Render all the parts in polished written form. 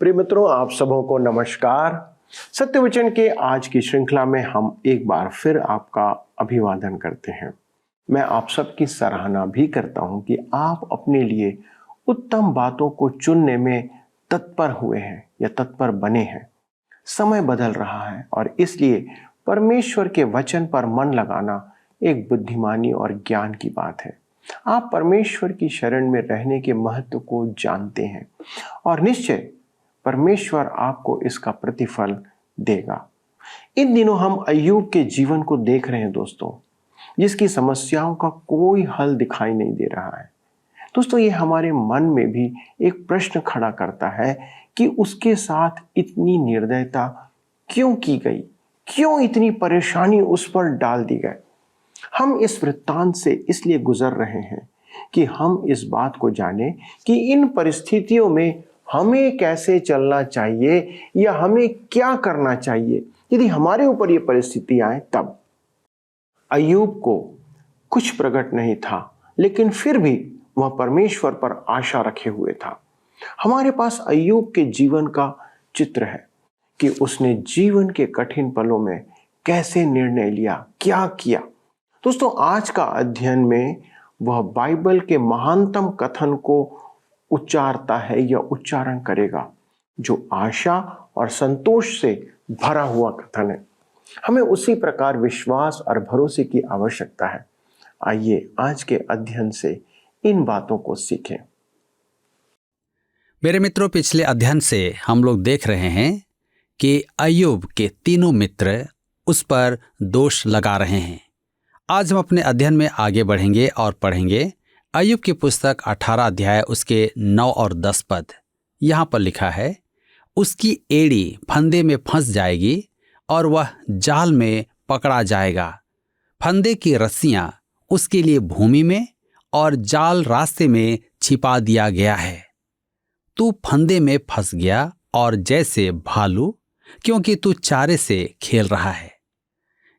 प्रिय मित्रों, आप सबों को नमस्कार। सत्य वचन के आज की श्रृंखला में हम एक बार फिर आपका अभिवादन करते हैं। मैं आप सबकी सराहना भी करता हूं कि आप अपने लिए उत्तम बातों को चुनने में तत्पर हुए हैं या तत्पर बने हैं। समय बदल रहा है और इसलिए परमेश्वर के वचन पर मन लगाना एक बुद्धिमानी और ज्ञान की बात है। आप परमेश्वर की शरण में रहने के महत्व को जानते हैं और निश्चय परमेश्वर आपको इसका प्रतिफल देगा। इन दिनों हम अय्यूब के जीवन को देख रहे हैं दोस्तों, जिसकी समस्याओं का कोई हल दिखाई नहीं दे रहा है। दोस्तों, ये हमारे मन में भी एक प्रश्न खड़ा करता है कि उसके साथ इतनी निर्दयता क्यों की गई, क्यों इतनी परेशानी उस पर डाल दी गई। हम इस वृत्तांत से इसलिए गुजर रहे हैं कि हम इस बात को जाने कि इन परिस्थितियों में हमें कैसे चलना चाहिए या हमें क्या करना चाहिए यदि हमारे ऊपर ये परिस्थिति आए तब। अय्यूब को कुछ प्रकट नहीं था, लेकिन फिर भी वह परमेश्वर पर आशा रखे हुए था। हमारे पास अय्यूब के जीवन का चित्र है कि उसने जीवन के कठिन पलों में कैसे निर्णय लिया, क्या किया। दोस्तों, आज का अध्ययन में वह बाइबल के महानतम कथन को उच्चारता है या उच्चारण करेगा, जो आशा और संतोष से भरा हुआ कथन है। हमें उसी प्रकार विश्वास और भरोसे की आवश्यकता है। आइए आज के अध्ययन से इन बातों को सीखें। मेरे मित्रों, पिछले अध्ययन से हम लोग देख रहे हैं कि अय्यूब के तीनों मित्र उस पर दोष लगा रहे हैं। आज हम अपने अध्ययन में आगे बढ़ेंगे और पढ़ेंगे अय्यूब की पुस्तक 18 अध्याय उसके 9 और 10 पद। यहाँ पर लिखा है, उसकी एड़ी फंदे में फंस जाएगी और वह जाल में पकड़ा जाएगा। फंदे की रस्सियां उसके लिए भूमि में और जाल रास्ते में छिपा दिया गया है। तू फंदे में फंस गया और जैसे भालू, क्योंकि तू चारे से खेल रहा है।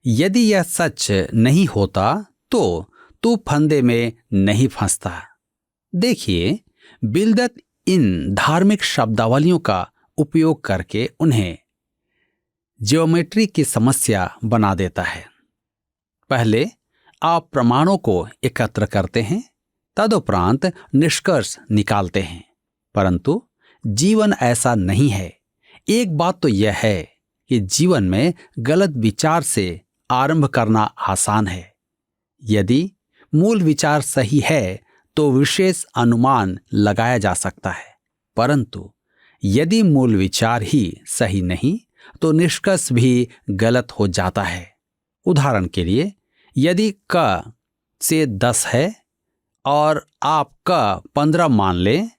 यदि यह सच नहीं होता तो तू फंदे में नहीं फंसता। देखिए, बिलदत इन धार्मिक शब्दावलियों का उपयोग करके उन्हें ज्योमेट्री की समस्या बना देता है। पहले आप प्रमाणों को एकत्र करते हैं, तदुपरांत निष्कर्ष निकालते हैं, परंतु जीवन ऐसा नहीं है। एक बात तो यह है कि जीवन में गलत विचार से आरंभ करना आसान है। यदि मूल विचार सही है तो विशेष अनुमान लगाया जा सकता है, परंतु यदि मूल विचार ही सही नहीं तो निष्कर्ष भी गलत हो जाता है। उदाहरण के लिए, यदि क से 10 है और आप क 15 मान लें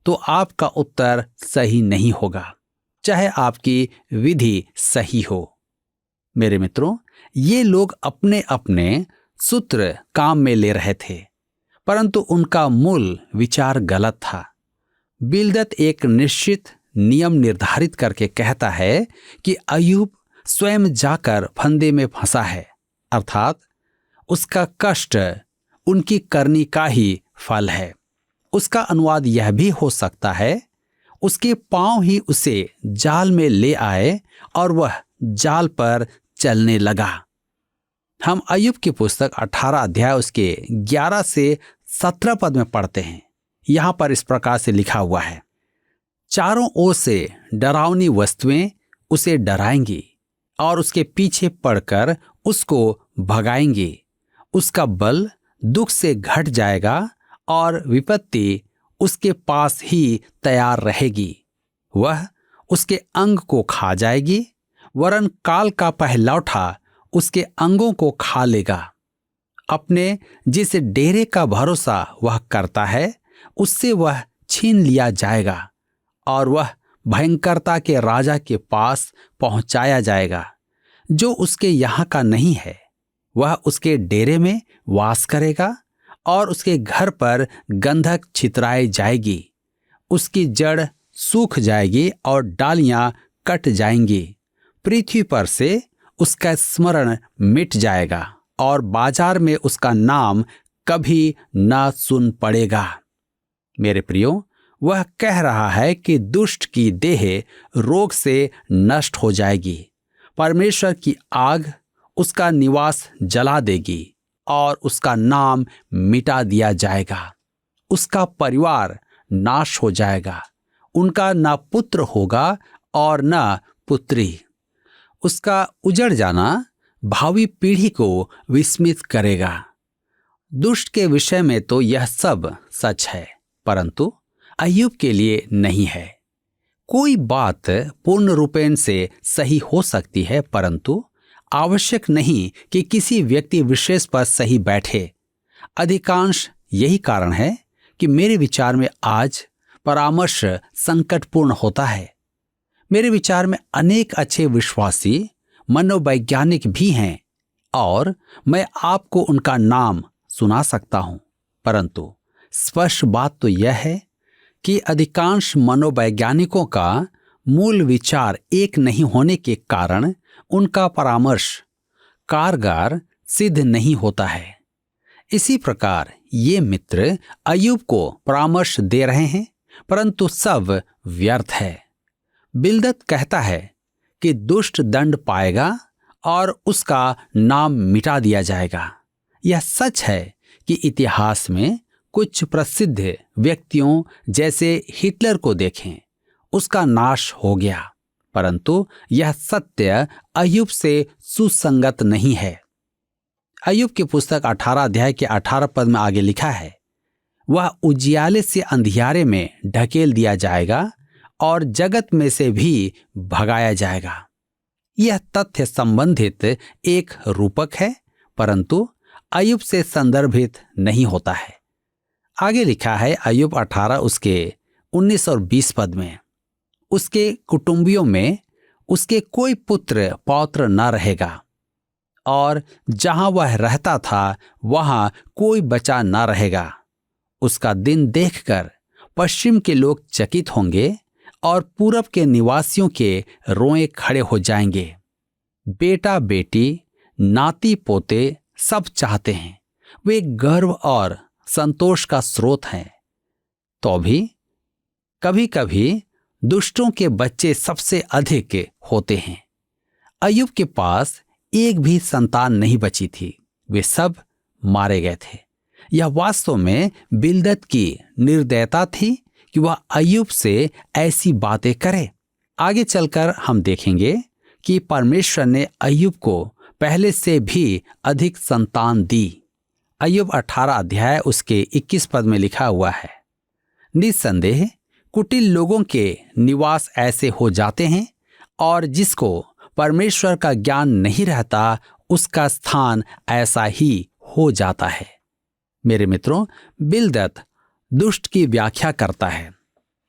तो आपका उत्तर सही नहीं होगा, चाहे आपकी विधि सही हो। मेरे मित्रों, ये लोग अपने अपने सूत्र काम में ले रहे थे, परंतु उनका मूल विचार गलत था। बिलदत एक निश्चित नियम निर्धारित करके कहता है कि अय्यूब स्वयं जाकर फंदे में फंसा है, अर्थात उसका कष्ट उनकी करनी का ही फल है। उसका अनुवाद यह भी हो सकता है, उसके पांव ही उसे जाल में ले आए और वह जाल पर चलने लगा। हम अय्यूब की पुस्तक 18 अध्याय उसके 11 से 17 पद में पढ़ते हैं। यहाँ पर इस प्रकार से लिखा हुआ है, चारों ओर से डरावनी वस्तुएं उसे डराएंगी और उसके पीछे पड़कर उसको भगाएंगी। उसका बल दुख से घट जाएगा और विपत्ति उसके पास ही तैयार रहेगी। वह उसके अंग को खा जाएगी, वरन काल का पहलौठा उसके अंगों को खा लेगा। अपने जिस डेरे का भरोसा वह करता है उससे वह छीन लिया जाएगा और वह भयंकरता के राजा के पास पहुंचाया जाएगा। जो उसके यहाँ का नहीं है वह उसके डेरे में वास करेगा और उसके घर पर गंधक छितराई जाएगी। उसकी जड़ सूख जाएगी और डालियां कट जाएंगी। पृथ्वी पर से उसका स्मरण मिट जाएगा और बाजार में उसका नाम कभी ना सुन पड़ेगा। मेरे प्रियो, वह कह रहा है कि दुष्ट की देह रोग से नष्ट हो जाएगी, परमेश्वर की आग उसका निवास जला देगी और उसका नाम मिटा दिया जाएगा। उसका परिवार नाश हो जाएगा, उनका न पुत्र होगा और न पुत्री। उसका उजड़ जाना भावी पीढ़ी को विस्मित करेगा। दुष्ट के विषय में तो यह सब सच है, परंतु अय्यूब के लिए नहीं है। कोई बात पूर्ण रूपेण से सही हो सकती है, परंतु आवश्यक नहीं कि किसी व्यक्ति विशेष पर सही बैठे। अधिकांश यही कारण है कि मेरे विचार में आज परामर्श संकटपूर्ण होता है। मेरे विचार में अनेक अच्छे विश्वासी मनोवैज्ञानिक भी हैं और मैं आपको उनका नाम सुना सकता हूं, परंतु स्पष्ट बात तो यह है कि अधिकांश मनोवैज्ञानिकों का मूल विचार एक नहीं होने के कारण उनका परामर्श कारगर सिद्ध नहीं होता है। इसी प्रकार ये मित्र अय्यूब को परामर्श दे रहे हैं, परंतु सब व्यर्थ है। बिलदद कहता है कि दुष्ट दंड पाएगा और उसका नाम मिटा दिया जाएगा। यह सच है कि इतिहास में कुछ प्रसिद्ध व्यक्तियों जैसे हिटलर को देखें, उसका नाश हो गया, परंतु यह सत्य अय्यूब से सुसंगत नहीं है। अय्यूब की पुस्तक 18 अध्याय के 18 पद में आगे लिखा है, वह उजियाले से अंधियारे में ढकेल दिया जाएगा और जगत में से भी भगाया जाएगा। यह तथ्य संबंधित एक रूपक है, परंतु अय्यूब से संदर्भित नहीं होता है। आगे लिखा है अय्यूब 18 उसके 19 और 20 पद में, उसके कुटुंबियों में उसके कोई पुत्र पौत्र न रहेगा और जहां वह रहता था वहां कोई बचा न रहेगा। उसका दिन देखकर पश्चिम के लोग चकित होंगे और पूरब के निवासियों के रोए खड़े हो जाएंगे। बेटा बेटी नाती पोते सब चाहते हैं, वे गर्व और संतोष का स्रोत हैं। तो भी कभी कभी दुष्टों के बच्चे सबसे अधिक होते हैं। अय्यूब के पास एक भी संतान नहीं बची थी, वे सब मारे गए थे। यह वास्तव में बिलदद की निर्दयता थी कि वह अय्यूब से ऐसी बातें करे। आगे चलकर हम देखेंगे कि परमेश्वर ने अय्यूब को पहले से भी अधिक संतान दी। अय्यूब 18 अध्याय उसके 21 पद में लिखा हुआ है, निस्संदेह कुटिल लोगों के निवास ऐसे हो जाते हैं और जिसको परमेश्वर का ज्ञान नहीं रहता उसका स्थान ऐसा ही हो जाता है। मेरे मित्रों, बिलदद दुष्ट की व्याख्या करता है,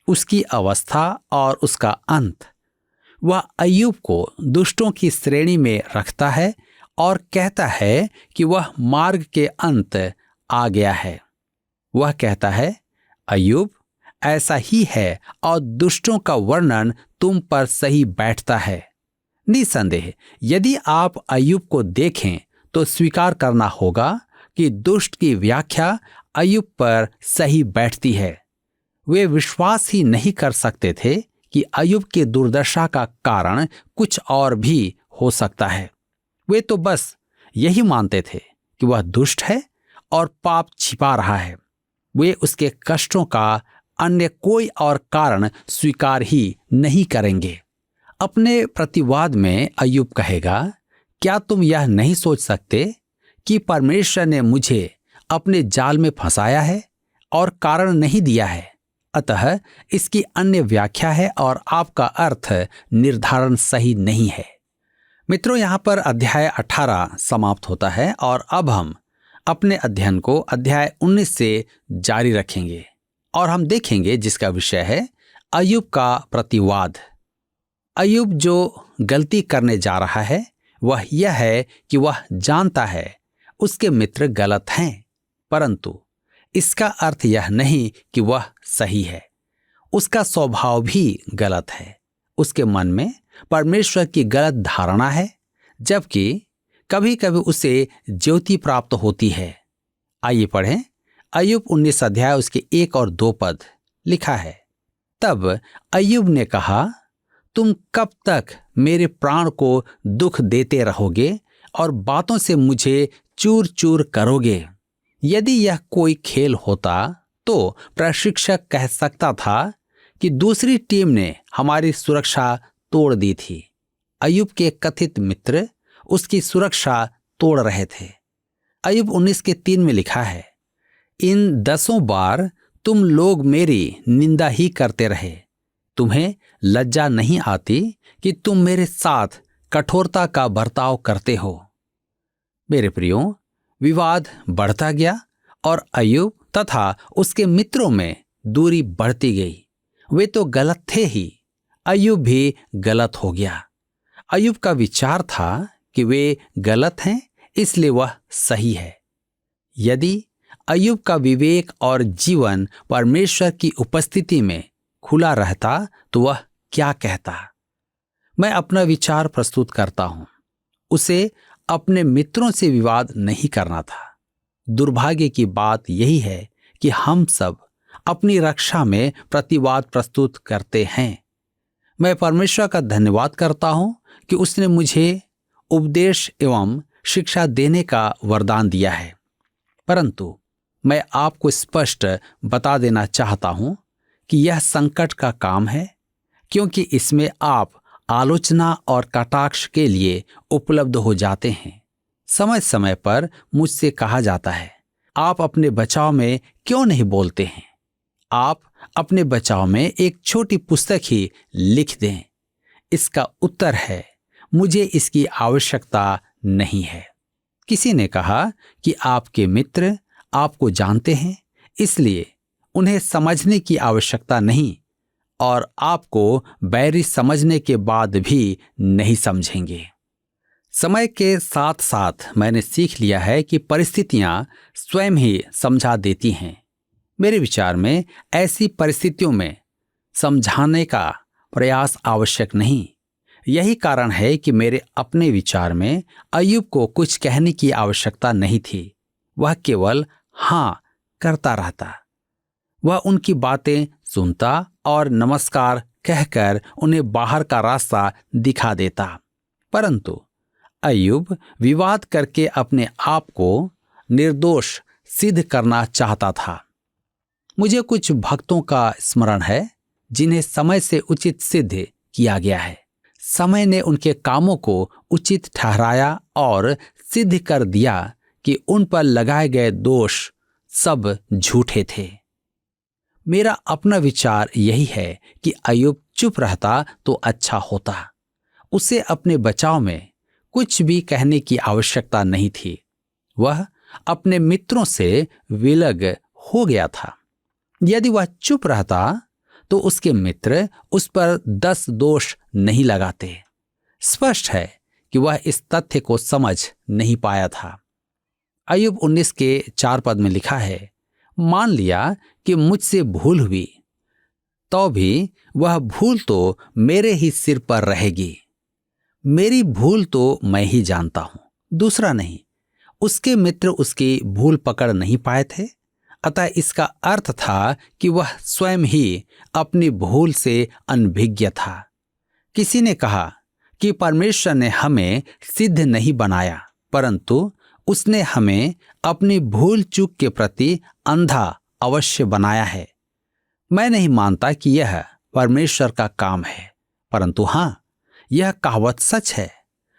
उसकी अवस्था और उसका अंत। वह अय्यूब को दुष्टों की श्रेणी में रखता है और कहता है कि वह मार्ग के अंत आ गया है। वह कहता है, अय्यूब ऐसा ही है और दुष्टों का वर्णन तुम पर सही बैठता है। निसंदेह यदि आप अय्यूब को देखें तो स्वीकार करना होगा कि दुष्ट की व्याख्या अय्यूब पर सही बैठती है। वे विश्वास ही नहीं कर सकते थे कि अय्यूब की दुर्दशा का कारण कुछ और भी हो सकता है। वे तो बस यही मानते थे कि वह दुष्ट है और पाप छिपा रहा है। वे उसके कष्टों का अन्य कोई और कारण स्वीकार ही नहीं करेंगे। अपने प्रतिवाद में अय्यूब कहेगा, क्या तुम यह नहीं सोच सकते कि परमेश्वर ने मुझे अपने जाल में फंसाया है और कारण नहीं दिया है? अतः इसकी अन्य व्याख्या है और आपका अर्थ निर्धारण सही नहीं है। मित्रों, यहाँ पर अध्याय 18 समाप्त होता है और अब हम अपने अध्ययन को अध्याय 19 से जारी रखेंगे और हम देखेंगे जिसका विषय है अय्यूब का प्रतिवाद। अय्यूब जो गलती करने जा रहा है वह यह है कि वह जानता है उसके मित्र गलत हैं, परंतु इसका अर्थ यह नहीं कि वह सही है। उसका स्वभाव भी गलत है। उसके मन में परमेश्वर की गलत धारणा है, जबकि कभी कभी उसे ज्योति प्राप्त होती है। आइए पढ़ें अय्यूब 19 अध्याय उसके 1 और 2 पद। लिखा है, तब अय्यूब ने कहा, तुम कब तक मेरे प्राण को दुख देते रहोगे और बातों से मुझे चूर चूर करोगे? यदि यह कोई खेल होता तो प्रशिक्षक कह सकता था कि दूसरी टीम ने हमारी सुरक्षा तोड़ दी थी। अय्यूब के कथित मित्र उसकी सुरक्षा तोड़ रहे थे। अय्यूब 19:3 में लिखा है, इन 10 बार तुम लोग मेरी निंदा ही करते रहे। तुम्हें लज्जा नहीं आती कि तुम मेरे साथ कठोरता का बर्ताव करते हो? मेरे प्रियो, विवाद बढ़ता गया और अय्यूब तथा उसके मित्रों में दूरी बढ़ती गई। वे तो गलत थे ही, अय्यूब भी गलत हो गया। अय्यूब का विचार था कि वे गलत हैं, इसलिए वह सही है। यदि अय्यूब का विवेक और जीवन परमेश्वर की उपस्थिति में खुला रहता तो वह क्या कहता? मैं अपना विचार प्रस्तुत करता हूं। उसे अपने मित्रों से विवाद नहीं करना था। दुर्भाग्य की बात यही है कि हम सब अपनी रक्षा में प्रतिवाद प्रस्तुत करते हैं। मैं परमेश्वर का धन्यवाद करता हूं कि उसने मुझे उपदेश एवं शिक्षा देने का वरदान दिया है, परंतु मैं आपको स्पष्ट बता देना चाहता हूं कि यह संकट का काम है, क्योंकि इसमें आप आलोचना और कटाक्ष के लिए उपलब्ध हो जाते हैं। समय समय पर मुझसे कहा जाता है, आप अपने बचाव में क्यों नहीं बोलते हैं? आप अपने बचाव में एक छोटी पुस्तक ही लिख दें। इसका उत्तर है, मुझे इसकी आवश्यकता नहीं है। किसी ने कहा कि आपके मित्र आपको जानते हैं, इसलिए उन्हें समझने की आवश्यकता नहीं और आपको बैरी समझने के बाद भी नहीं समझेंगे। समय के साथ साथ मैंने सीख लिया है कि परिस्थितियां स्वयं ही समझा देती हैं। मेरे विचार में ऐसी परिस्थितियों में समझाने का प्रयास आवश्यक नहीं। यही कारण है कि मेरे अपने विचार में अय्यूब को कुछ कहने की आवश्यकता नहीं थी। वह केवल हाँ करता रहता। वह उनकी बातें सुनता और नमस्कार कहकर उन्हें बाहर का रास्ता दिखा देता। परंतु अय्यूब विवाद करके अपने आप को निर्दोष सिद्ध करना चाहता था। मुझे कुछ भक्तों का स्मरण है जिन्हें समय से उचित सिद्ध किया गया है। समय ने उनके कामों को उचित ठहराया और सिद्ध कर दिया कि उन पर लगाए गए दोष सब झूठे थे। मेरा अपना विचार यही है कि अय्यूब चुप रहता तो अच्छा होता। उसे अपने बचाव में कुछ भी कहने की आवश्यकता नहीं थी। वह अपने मित्रों से विलग हो गया था। यदि वह चुप रहता तो उसके मित्र उस पर 10 दोष नहीं लगाते। स्पष्ट है कि वह इस तथ्य को समझ नहीं पाया था। अय्यूब 19:4 में लिखा है, मान लिया कि मुझसे भूल हुई, तो भी वह भूल तो मेरे ही सिर पर रहेगी। मेरी भूल तो मैं ही जानता हूं, दूसरा नहीं। उसके मित्र उसकी भूल पकड़ नहीं पाए थे, अतः इसका अर्थ था कि वह स्वयं ही अपनी भूल से अनभिज्ञ था। किसी ने कहा कि परमेश्वर ने हमें सिद्ध नहीं बनाया, परंतु उसने हमें अपनी भूल चूक के प्रति अंधा अवश्य बनाया है। मैं नहीं मानता कि यह परमेश्वर का काम है, परंतु हाँ, यह कहावत सच है।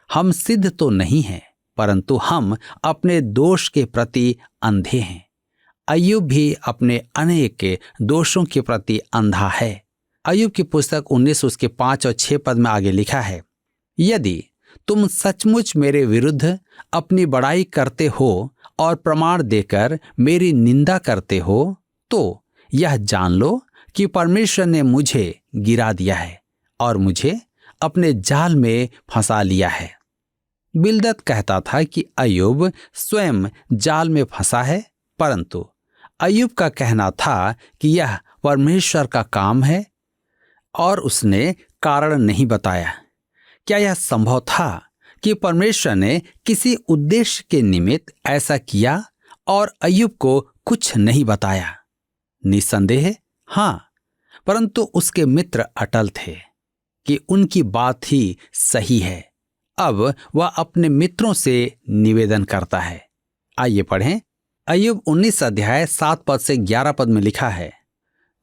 हम सिद्ध तो नहीं हैं, परंतु हम अपने दोष के प्रति अंधे हैं। अय्यूब भी अपने अनेक दोषों के प्रति अंधा है। अय्यूब की पुस्तक 19 उसके 5 और 6 पद में आगे लिखा है, यदि तुम सचमुच मेरे विरुद्ध अपनी बड़ाई करते हो और प्रमाण देकर मेरी निंदा करते हो, तो यह जान लो कि परमेश्वर ने मुझे गिरा दिया है और मुझे अपने जाल में फंसा लिया है। बिलदद कहता था कि अय्यूब स्वयं जाल में फंसा है, परंतु अय्यूब का कहना था कि यह परमेश्वर का काम है और उसने कारण नहीं बताया। क्या यह संभव था कि परमेश्वर ने किसी उद्देश्य के निमित्त ऐसा किया और अय्यूब को कुछ नहीं बताया? निसंदेह हाँ, परंतु उसके मित्र अटल थे कि उनकी बात ही सही है। अब वह अपने मित्रों से निवेदन करता है। आइए पढ़ें। अय्यूब 19 अध्याय 7 पद से 11 पद में लिखा है,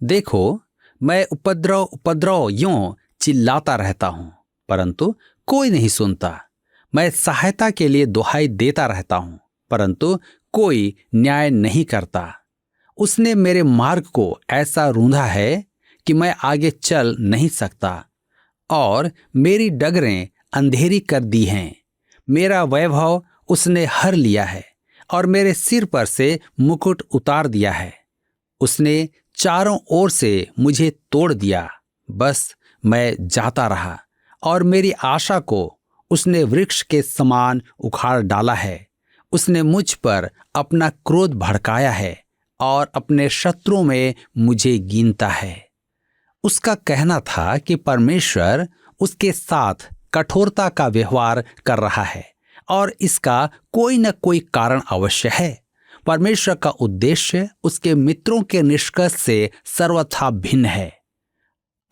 देखो, मैं उपद्रव उपद्रव यूं चिल्लाता रहता हूं, परंतु कोई नहीं सुनता। मैं सहायता के लिए दुहाई देता रहता हूं, परंतु कोई न्याय नहीं करता। उसने मेरे मार्ग को ऐसा रूंधा है कि मैं आगे चल नहीं सकता, और मेरी डगरें अंधेरी कर दी हैं। मेरा वैभव उसने हर लिया है और मेरे सिर पर से मुकुट उतार दिया है। उसने चारों ओर से मुझे तोड़ दिया, बस मैं जाता रहा, और मेरी आशा को उसने वृक्ष के समान उखाड़ डाला है। उसने मुझ पर अपना क्रोध भड़काया है और अपने शत्रुओं में मुझे गिनता है। उसका कहना था कि परमेश्वर उसके साथ कठोरता का व्यवहार कर रहा है और इसका कोई न कोई कारण अवश्य है। परमेश्वर का उद्देश्य उसके मित्रों के निष्कर्ष से सर्वथा भिन्न है।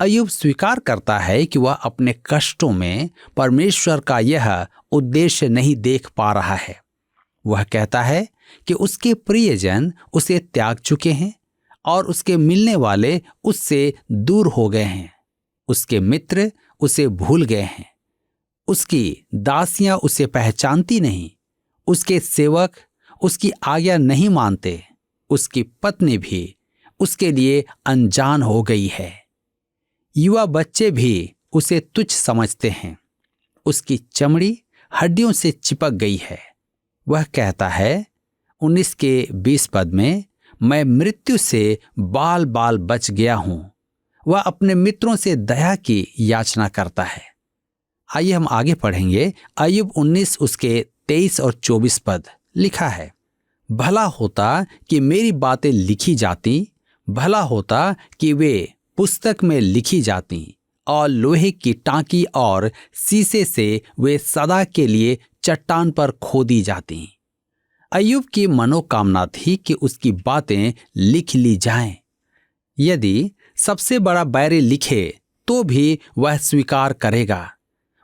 अय्यूब स्वीकार करता है कि वह अपने कष्टों में परमेश्वर का यह उद्देश्य नहीं देख पा रहा है। वह कहता है कि उसके प्रियजन उसे त्याग चुके हैं और उसके मिलने वाले उससे दूर हो गए हैं। उसके मित्र उसे भूल गए हैं। उसकी दासियां उसे पहचानती नहीं। उसके सेवक उसकी आज्ञा नहीं मानते। उसकी पत्नी भी उसके लिए अनजान हो गई है। युवा बच्चे भी उसे तुच्छ समझते हैं। उसकी चमड़ी हड्डियों से चिपक गई है। वह कहता है 19 के 20 पद में, मैं मृत्यु से बाल बाल बच गया हूं। वह अपने मित्रों से दया की याचना करता है। आइए हम आगे पढ़ेंगे। अय्यूब 19 उसके 23 और 24 पद लिखा है, भला होता कि मेरी बातें लिखी जाती, भला होता कि वे पुस्तक में लिखी जाती और लोहे की टांकी और शीशे से वे सदा के लिए चट्टान पर खोदी जाती। अय्यूब की मनोकामना थी कि उसकी बातें लिख ली जाएं। यदि सबसे बड़ा बैरी लिखे तो भी वह स्वीकार करेगा।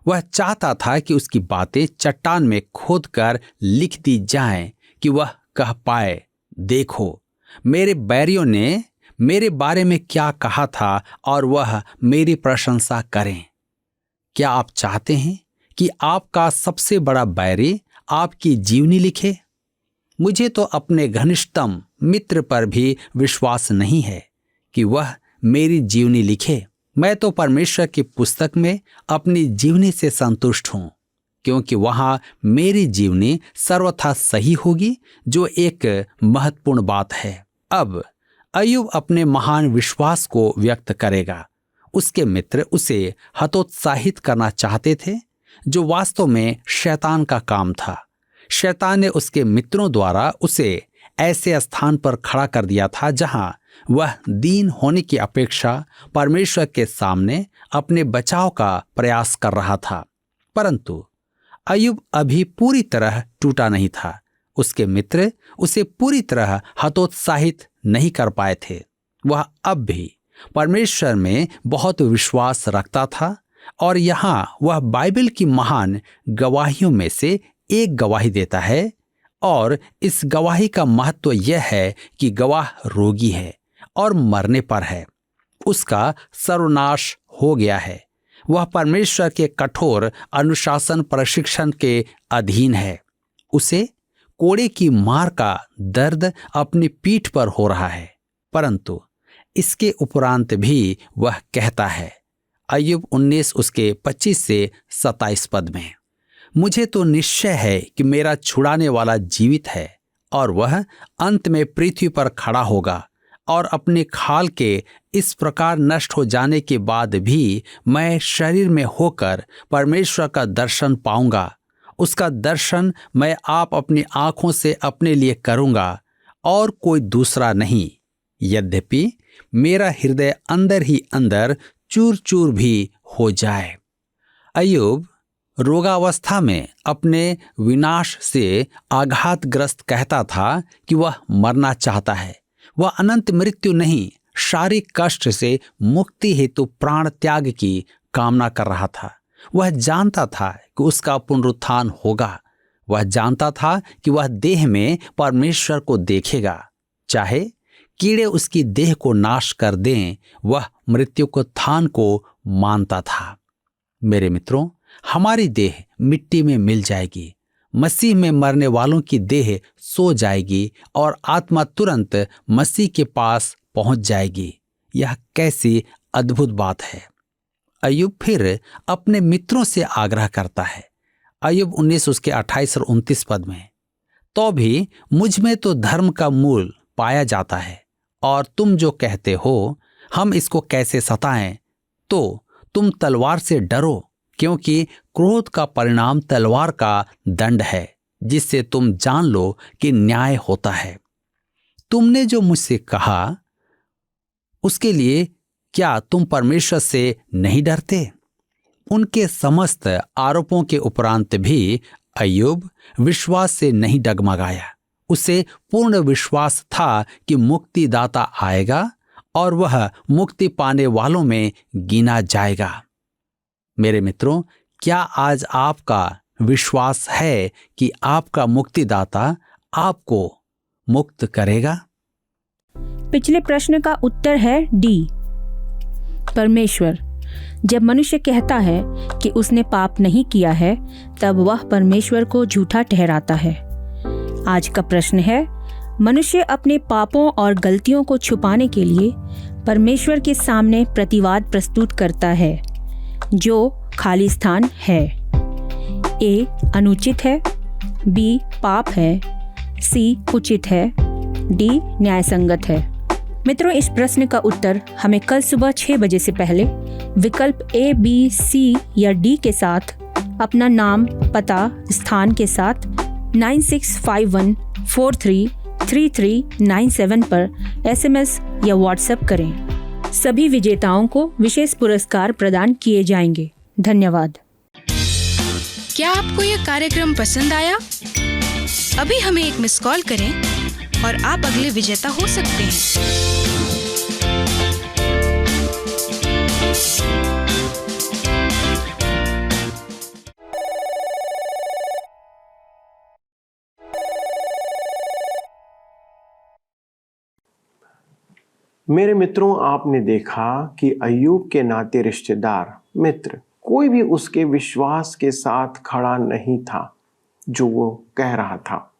वह चाहता था कि उसकी बातें चट्टान में खोदकर लिख दी जाएं कि वह कह पाए, देखो, मेरे बैरियों ने मेरे बारे में क्या कहा था और वह मेरी प्रशंसा करें। क्या आप चाहते हैं कि आपका सबसे बड़ा बैरी आपकी जीवनी लिखे? मुझे तो अपने घनिष्ठतम मित्र पर भी विश्वास नहीं है कि वह मेरी जीवनी लिखे। मैं तो परमेश्वर की पुस्तक में अपनी जीवनी से संतुष्ट हूं, क्योंकि वहां मेरी जीवनी सर्वथा सही होगी, जो एक महत्वपूर्ण बात है। अब अय्यूब अपने महान विश्वास को व्यक्त करेगा। उसके मित्र उसे हतोत्साहित करना चाहते थे, जो वास्तव में शैतान का काम था। शैतान ने उसके मित्रों द्वारा उसे ऐसे स्थान पर खड़ा कर दिया था जहां वह दीन होने की अपेक्षा परमेश्वर के सामने अपने बचाव का प्रयास कर रहा था। परंतु अय्यूब अभी पूरी तरह टूटा नहीं था। उसके मित्र उसे पूरी तरह हतोत्साहित नहीं कर पाए थे। वह अब भी परमेश्वर में बहुत विश्वास रखता था और यहाँ वह बाइबल की महान गवाहियों में से एक गवाही देता है, और इस गवाही का महत्व यह है कि गवाह रोगी है और मरने पर है। उसका सर्वनाश हो गया है। वह परमेश्वर के कठोर अनुशासन प्रशिक्षण के अधीन है। उसे कोड़े की मार का दर्द अपनी पीठ पर हो रहा है, परंतु इसके उपरांत भी वह कहता है, अय्यूब 19 उसके 25 से 27 पद में, मुझे तो निश्चय है कि मेरा छुड़ाने वाला जीवित है और वह अंत में पृथ्वी पर खड़ा होगा, और अपने खाल के इस प्रकार नष्ट हो जाने के बाद भी मैं शरीर में होकर परमेश्वर का दर्शन पाऊंगा। उसका दर्शन मैं आप अपनी आंखों से अपने लिए करूंगा और कोई दूसरा नहीं। यद्यपि मेरा हृदय अंदर ही अंदर चूर चूर भी हो जाए। अय्यूब रोगावस्था में अपने विनाश से आघातग्रस्त कहता था कि वह मरना चाहता है। वह अनंत मृत्यु नहीं, शारीरिक कष्ट से मुक्ति हेतु प्राण त्याग की कामना कर रहा था। वह जानता था कि उसका पुनरुत्थान होगा। वह जानता था कि वह देह में परमेश्वर को देखेगा। चाहे कीड़े उसकी देह को नाश कर दें, वह मृत्यु को उत्थान को मानता था। मेरे मित्रों, हमारी देह मिट्टी में मिल जाएगी। मसीह में मरने वालों की देह सो जाएगी और आत्मा तुरंत मसीह के पास पहुंच जाएगी। यह कैसी अद्भुत बात है। अय्यूब फिर अपने मित्रों से आग्रह करता है। अय्यूब 19 उसके 28 और 29 पद में, तो भी मुझ में तो धर्म का मूल पाया जाता है, और तुम जो कहते हो हम इसको कैसे सताएं, तो तुम तलवार से डरो, क्योंकि क्रोध का परिणाम तलवार का दंड है, जिससे तुम जान लो कि न्याय होता है। तुमने जो मुझसे कहा उसके लिए क्या तुम परमेश्वर से नहीं डरते? उनके समस्त आरोपों के उपरांत भी अय्यूब विश्वास से नहीं डगमगाया। उसे पूर्ण विश्वास था कि मुक्तिदाता आएगा और वह मुक्ति पाने वालों में गिना जाएगा। मेरे मित्रों, क्या आज आपका विश्वास है कि आपका मुक्तिदाता आपको मुक्त करेगा? पिछले प्रश्न का उत्तर है डी, परमेश्वर। जब मनुष्य कहता है कि उसने पाप नहीं किया है, तब वह परमेश्वर को झूठा ठहराता है। आज का प्रश्न है, मनुष्य अपने पापों और गलतियों को छुपाने के लिए परमेश्वर के सामने प्रतिवाद प्रस्तुत करता है, जो खाली स्थान है। ए अनुचित है, बी पाप है, सी उचित है, डी न्यायसंगत है। मित्रों, इस प्रश्न का उत्तर हमें कल सुबह 6 बजे से पहले विकल्प ए, बी, सी या डी के साथ अपना नाम, पता, स्थान के साथ 9651433397 पर SMS या व्हाट्सएप करें। सभी विजेताओं को विशेष पुरस्कार प्रदान किए जाएंगे। धन्यवाद। क्या आपको यह कार्यक्रम पसंद आया? अभी हमें एक मिस कॉल करें और आप अगले विजेता हो सकते हैं। मेरे मित्रों, आपने देखा कि अय्यूब के नाते रिश्तेदार, मित्र, कोई भी उसके विश्वास के साथ खड़ा नहीं था जो वो कह रहा था।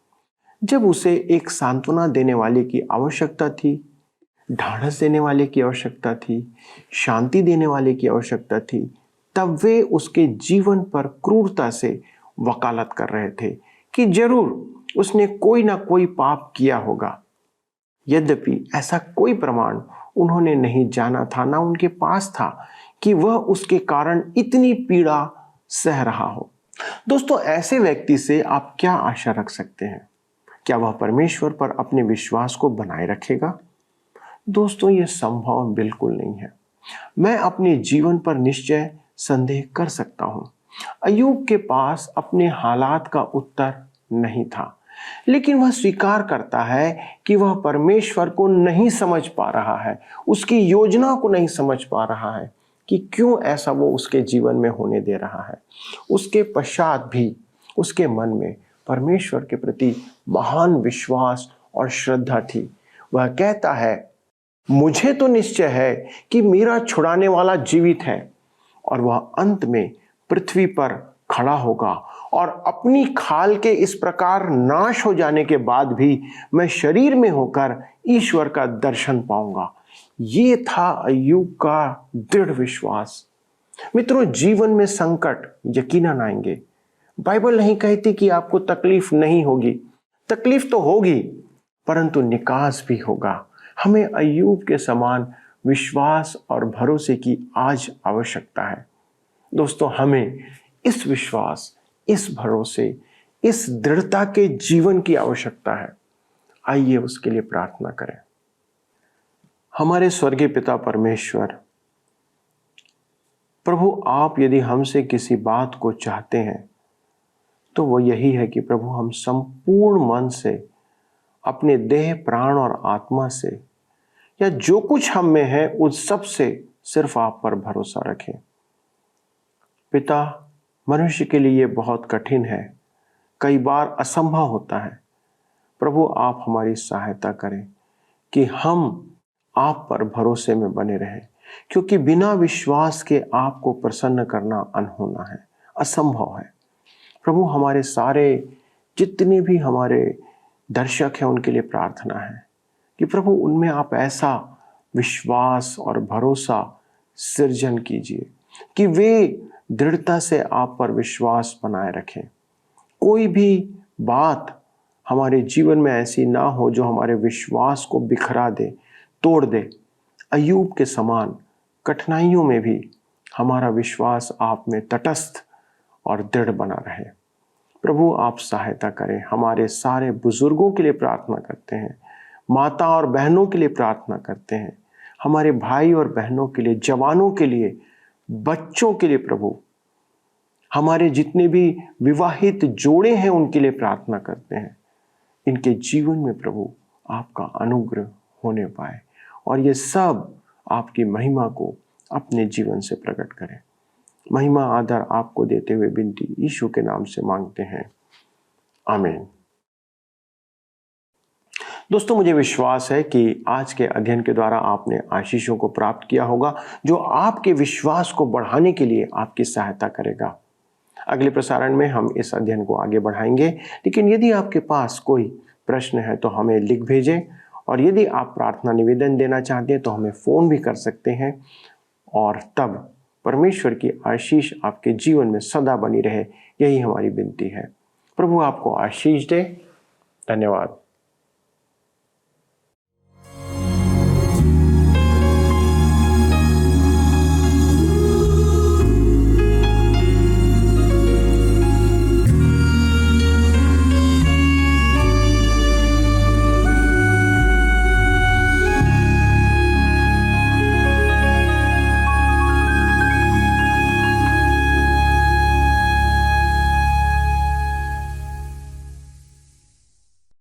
जब उसे एक सांत्वना देने वाले की आवश्यकता थी, ढाढ़स देने वाले की आवश्यकता थी, शांति देने वाले की आवश्यकता थी, तब वे उसके जीवन पर क्रूरता से वकालत कर रहे थे कि जरूर उसने कोई ना कोई पाप किया होगा। यद्यपि ऐसा कोई प्रमाण उन्होंने नहीं जाना था, ना उनके पास था कि वह उसके कारण इतनी पीड़ा सह रहा हो। दोस्तों, ऐसे व्यक्ति से आप क्या आशा रख सकते हैं? क्या वह परमेश्वर पर अपने विश्वास को बनाए रखेगा? दोस्तों, यह संभव बिल्कुल नहीं है। मैं अपने जीवन पर निश्चय संदेह कर सकता हूं। अय्यूब के पास अपने हालात का उत्तर नहीं था, लेकिन वह स्वीकार करता है कि वह परमेश्वर को नहीं समझ पा रहा है, उसकी योजना को नहीं समझ पा रहा है कि क्यों ऐसा वो उसके जीवन में होने दे रहा है। उसके पश्चात भी उसके मन में परमेश्वर के प्रति महान विश्वास और श्रद्धा थी। वह कहता है, मुझे तो निश्चय है कि मेरा छुड़ाने वाला जीवित है और वह अंत में पृथ्वी पर खड़ा होगा, और अपनी खाल के इस प्रकार नाश हो जाने के बाद भी मैं शरीर में होकर ईश्वर का दर्शन पाऊंगा। ये था अय्यूब का दृढ़ विश्वास। मित्रों, जीवन में संकट यकीनन आएंगे। बाइबल नहीं कहती कि आपको तकलीफ नहीं होगी, तकलीफ तो होगी, परंतु निकास भी होगा। हमें अय्यूब के समान विश्वास और भरोसे की आज आवश्यकता है। दोस्तों, हमें इस विश्वास, इस भरोसे, इस दृढ़ता के जीवन की आवश्यकता है। आइए उसके लिए प्रार्थना करें। हमारे स्वर्गीय पिता परमेश्वर, प्रभु, आप यदि हमसे किसी बात को चाहते हैं तो वो यही है कि प्रभु, हम संपूर्ण मन से, अपने देह, प्राण और आत्मा से या जो कुछ हम में है उस सब से सिर्फ आप पर भरोसा रखें। पिता, मनुष्य के लिए बहुत कठिन है, कई बार असंभव होता है। प्रभु, आप हमारी सहायता करें कि हम आप पर भरोसे में बने रहें, क्योंकि बिना विश्वास के आपको प्रसन्न करना अनहोना है, असंभव है। प्रभु, हमारे सारे जितने भी हमारे दर्शक हैं उनके लिए प्रार्थना है कि प्रभु उनमें आप ऐसा विश्वास और भरोसा सृजन कीजिए कि वे दृढ़ता से आप पर विश्वास बनाए रखें। कोई भी बात हमारे जीवन में ऐसी ना हो जो हमारे विश्वास को बिखरा दे, तोड़ दे। अय्यूब के समान कठिनाइयों में भी हमारा विश्वास आप में तटस्थ और दृढ़ बना रहे। प्रभु, आप सहायता करें। हमारे सारे बुजुर्गों के लिए प्रार्थना करते हैं, माता और बहनों के लिए प्रार्थना करते हैं, हमारे भाई और बहनों के लिए, जवानों के लिए, बच्चों के लिए। प्रभु, हमारे जितने भी विवाहित जोड़े हैं उनके लिए प्रार्थना करते हैं। इनके जीवन में प्रभु आपका अनुग्रह होने पाए और ये सब आपकी महिमा को अपने जीवन से प्रकट करें। महिमा आदर आपको देते हुए विनती यीशु के नाम से मांगते हैं, आमीन। दोस्तों, मुझे विश्वास है कि आज के अध्ययन के द्वारा आपने आशीषों को प्राप्त किया होगा, जो आपके विश्वास को बढ़ाने के लिए आपकी सहायता करेगा। अगले प्रसारण में हम इस अध्ययन को आगे बढ़ाएंगे, लेकिन यदि आपके पास कोई प्रश्न है तो हमें लिख भेजें, और यदि आप प्रार्थना निवेदन देना चाहते हैं तो हमें फ़ोन भी कर सकते हैं। और तब परमेश्वर की आशीष आपके जीवन में सदा बनी रहे, यही हमारी विनती है। प्रभु आपको आशीष दे। धन्यवाद।